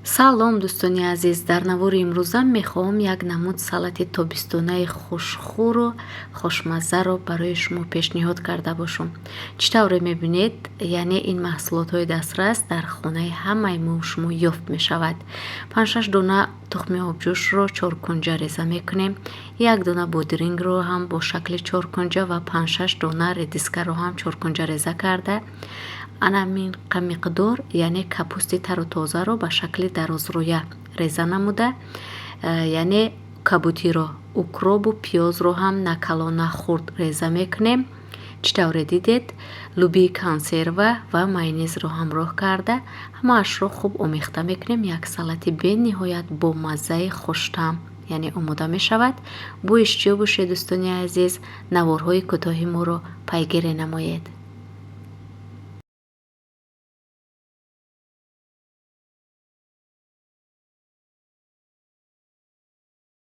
салом дӯстони азиз, дар навори имрӯза мехоҳам як намуд салати тобистонаи хушхӯру хушмаззаро барои шумо пешниҳод карда бошам. Чӣ тавре мебинед, яъне ин маҳсулотҳои дастрас дар хонаи ҳамаи шумо ёфт мешавад. 5-6 дона тухми обҷӯшро 4 кунҷа реза мекунем, 1 дона бодирингро ҳам бо шакли 4 кунҷа ва 5-6 дона редискаро ҳам 4 кунҷа реза карда, анамин миқдор яъне капусти тару тозаро ба шакли дарозрӯя реза намуда, яъне кабутиро, укробу пиёзро ҳам накалона хурд реза мекунем. чӣ тавре дидед, лубии консерва ва майонезро ҳамроҳ карда ҳамаашро хуб омехта мекунем. Як салати бениҳоят бомаззаи хуштаъм яъне омода мешавад. бӯиш чӣ бошед дӯстони азиз, наворҳои кӯтоҳи моро пайгирӣ намоед.